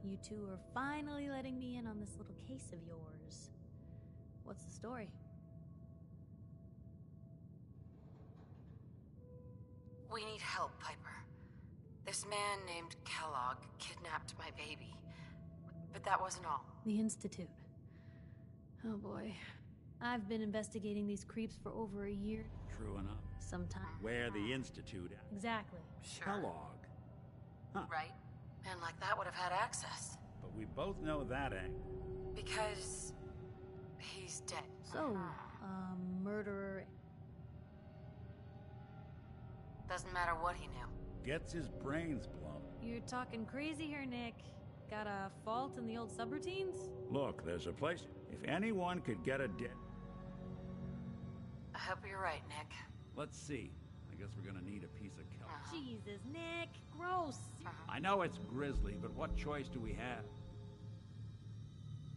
You two are finally letting me in on this little case of yours. What's the story? We need help, Piper. This man named Kellogg kidnapped my baby. But that wasn't all. The Institute. Oh boy. I've been investigating these creeps for over a year. True enough. Sometime. Where the Institute at? Exactly. Sure. Kellogg. Huh. Right? Man like that would have had access. But we both know that ain't. Because he's dead. So, murderer. Doesn't matter what he knew. Gets his brains blown. You're talking crazy here, Nick. Got a fault in the old subroutines? Look, there's a place. If anyone could get a dead... I hope you're right, Nick. Let's see. I guess we're gonna need a piece of Kellogg. Jesus, Nick. Gross. I know it's grisly, but what choice do we have?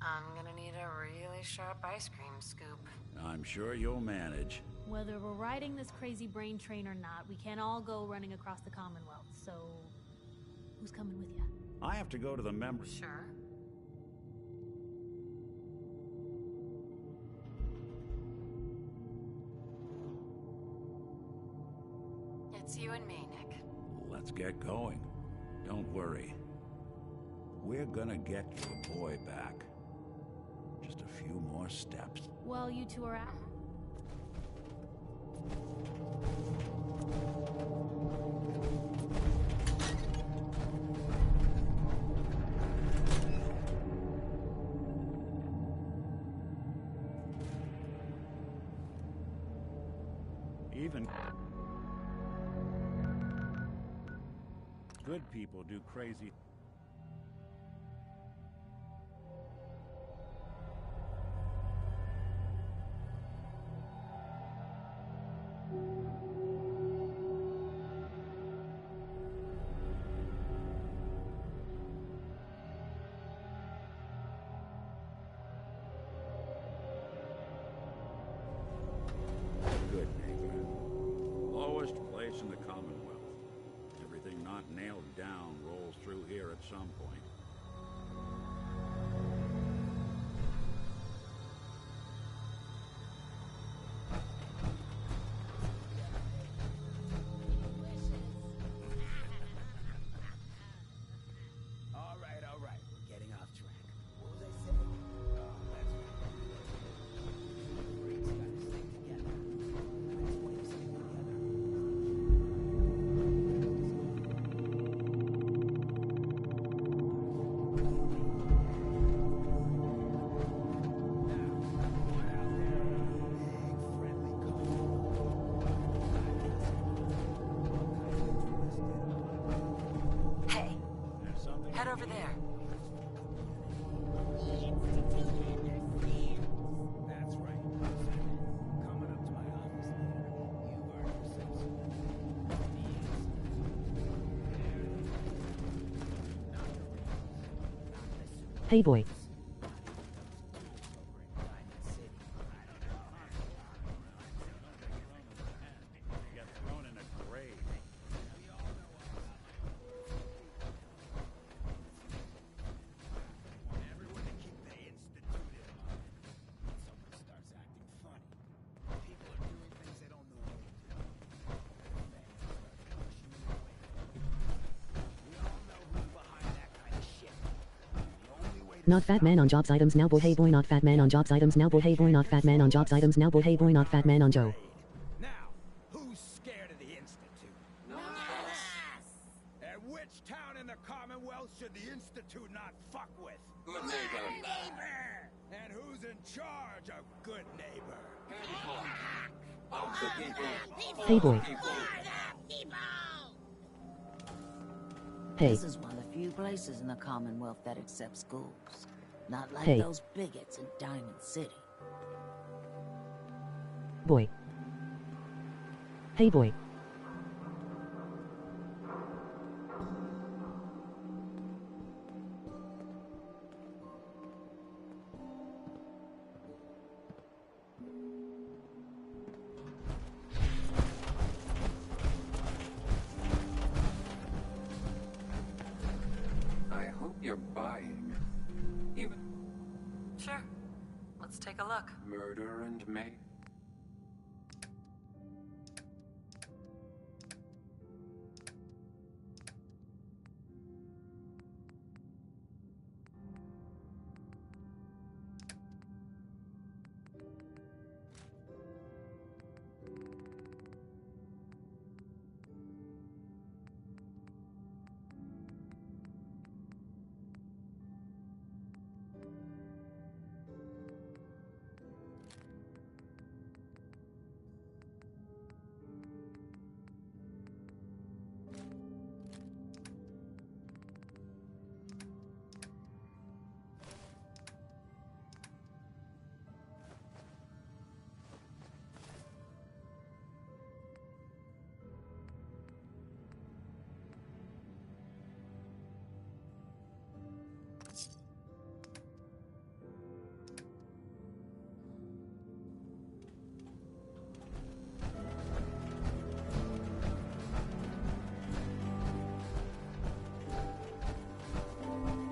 I'm gonna need a really sharp ice cream scoop. I'm sure you'll manage. Whether we're riding this crazy brain train or not, we can't all go running across the Commonwealth, so... who's coming with you? I have to go to the members. Sure. It's you and me, Nick. Let's get going. Don't worry. We're gonna get your boy back. Just a few more steps. Well, you two are out. Even good people do crazy. Good neighbor. Lowest place in the Commonwealth. Everything not nailed down rolls through here at some point. All right. We're getting off track. What was I saying? Oh, that's right. Brains gotta stick together. That's why you stick together. Hey, There's something. head over there. That's right. Coming up to my office later. You've earned yourself some. Hey boy. You got thrown in a grave. Everyone to keep the Institute in mind. When someone starts acting funny, people are doing things they don't normally do. Fans start pushing you away. We all know who's behind that kind of shit. The only way to Not fat man on jobs items now boy hey boy not fat man on jobs items now boy hey boy not fat man on jobs items now boy hey boy not fat man on Joe. Now, who's scared of the Institute? And which town in the Commonwealth should the Institute not fuck with? Good neighbor. And who's in charge of good neighbor? Of the people. Hey boy. Hey. This is one of the few places in the Commonwealth that accepts ghouls. Not like Hey. those bigots in Diamond City. Boy. Hey boy. I hope you you're buying. Even Sure. Let's take a look. murder and may.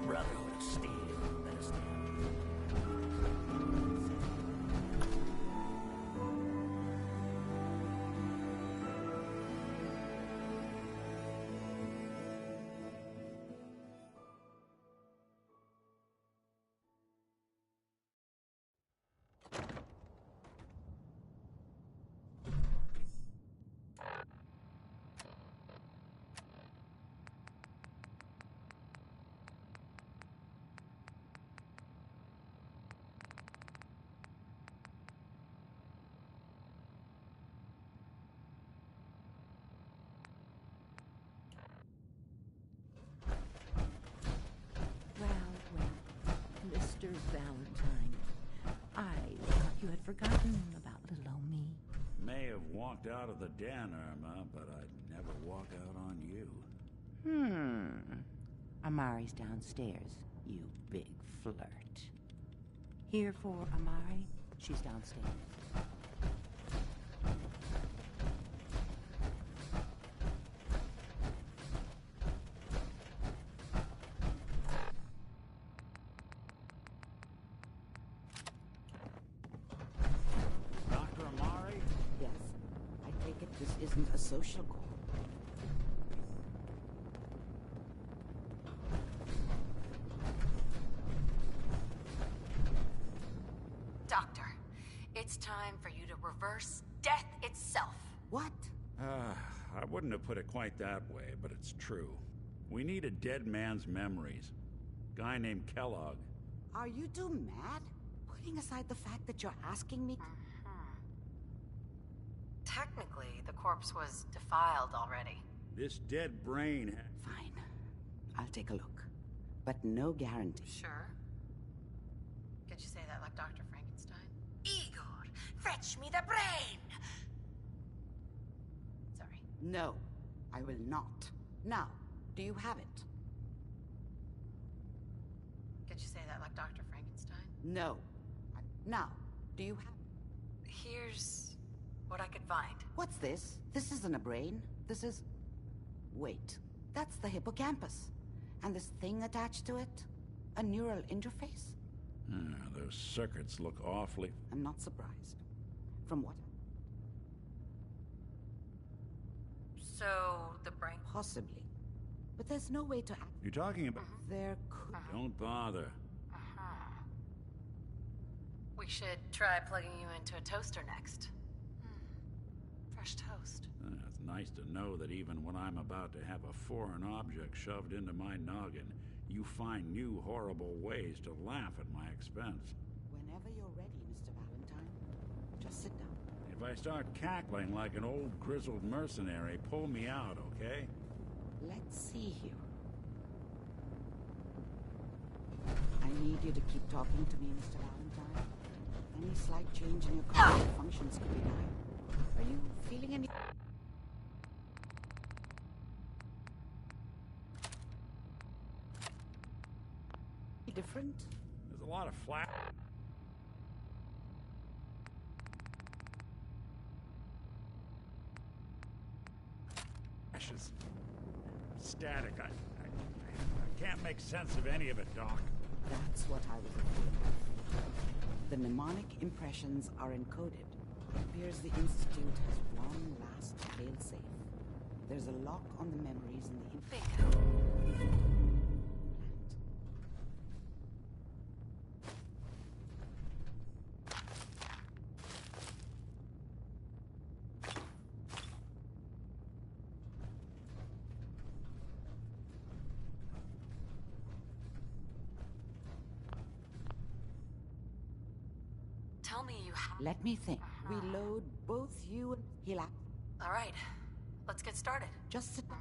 Brotherhood of Steel, better stand. Well, Mr. Valentine, I thought you had forgotten about little old me. May have walked out of the den, Irma, but I'd never walk out on you. Amari's downstairs, you big flirt. Here for Amari? She's downstairs. Dr. Amari? Yes. I take it this isn't a social call. Doctor, it's time for you to reverse death itself. What? I wouldn't have put it quite that way, but it's true. We need a dead man's memories. Guy named Kellogg. Are you two mad? Putting aside the fact that you're asking me... Technically, the corpse was defiled already. This dead brain... Fine. I'll take a look. But no guarantee. Sure. Could you say that like Dr. Frankenstein? Igor, fetch me the brain! Sorry. No, I will not. Now, do you have it? Could you say that like Dr. Frankenstein? No. Now, do you have... Here's what I could find. What's this? This isn't a brain. This is... Wait. That's the hippocampus. And this thing attached to it? A neural interface? Those circuits look awfully... I'm not surprised. From what? So, the brain... Possibly. But there's no way to act... You're talking about... There could... Don't bother. We should try plugging you into a toaster next. Fresh toast. It's nice to know that even when I'm about to have a foreign object shoved into my noggin, you find new horrible ways to laugh at my expense. Whenever you're ready, Mr. Valentine. Just sit down. If I start cackling like an old grizzled mercenary, pull me out, okay? Let's see here. I need you to keep talking to me, Mr. Valentine. Any slight change in your cognitive functions could be dire. Are you feeling any... different? There's a lot of flashes. Static. I can't make sense of any of it, Doc. That's what I was afraid of. The mnemonic impressions are encoded. It appears the Institute has one last failsafe. There's a lock on the memories in the Bingo. Tell me you have... Let me think. We load both you and Hila. All right, let's get started. Just sit down.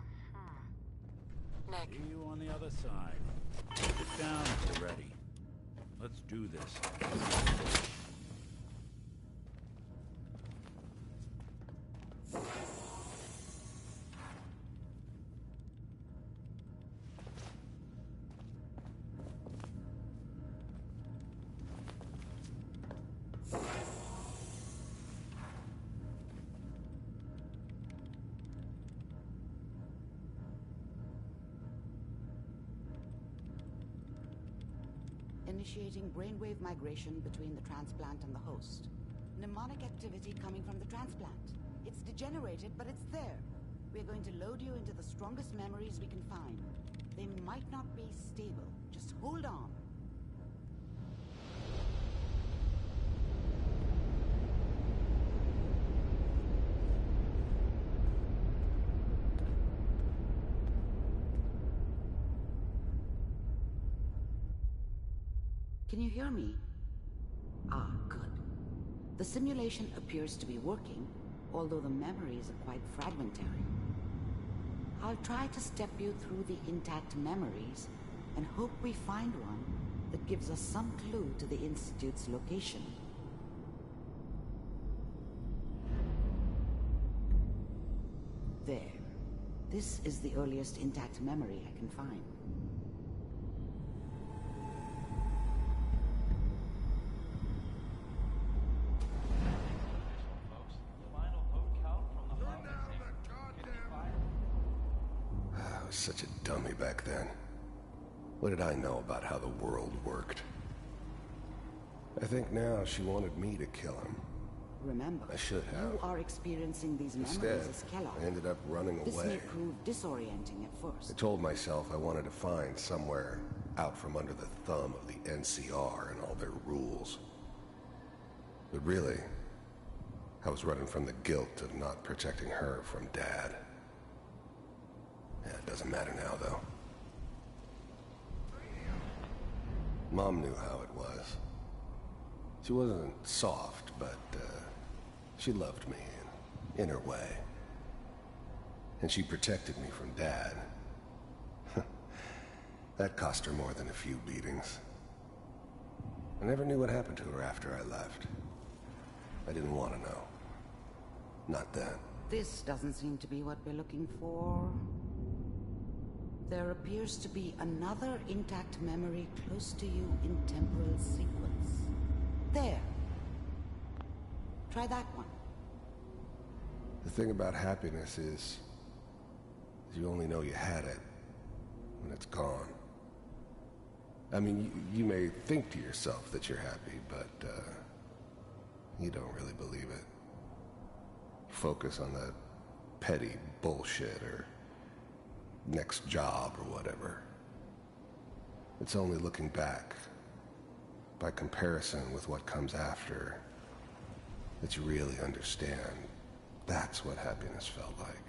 Nick, See you on the other side. Sit down if you're ready. Let's do this. Initiating brainwave migration between the transplant and the host. Mnemonic activity coming from the transplant. It's degenerated, but it's there. We're going to load you into the strongest memories we can find. They might not be stable. Just hold on. Can you hear me? Ah, good. The simulation appears to be working, although the memories are quite fragmentary. I'll try to step you through the intact memories and hope we find one that gives us some clue to the Institute's location. There. This is the earliest intact memory I can find. I was such a dummy back then. What did I know about how the world worked? I think now she wanted me to kill him. Remember, I should have. You are experiencing these memories Instead, as Kellogg. I ended up running This away. may prove disorienting at I first. told myself I wanted to find somewhere out from under the thumb of the NCR and all their rules. But really, I was running from the guilt of not protecting her from Dad. Yeah, it doesn't matter now, though. Mom knew how it was. She wasn't soft, but she loved me in her way. And she protected me from Dad. That cost her more than a few beatings. I never knew what happened to her after I left. I didn't want to know. Not then. This doesn't seem to be what we're looking for. There appears to be another intact memory close to you in temporal sequence. There. Try that one. The thing about happiness is you only know you had it when it's gone. I mean, you may think to yourself that you're happy, but you don't really believe it. Focus on that petty bullshit or next job or whatever. It's only looking back, by comparison with what comes after, that you really understand. That's what happiness felt like.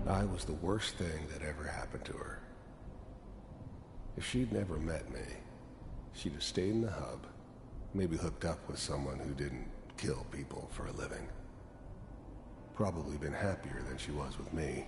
I was the worst thing that ever happened to her. If she'd never met me, she'd have stayed in the hub, maybe hooked up with someone who didn't kill people for a living. Probably been happier than she was with me.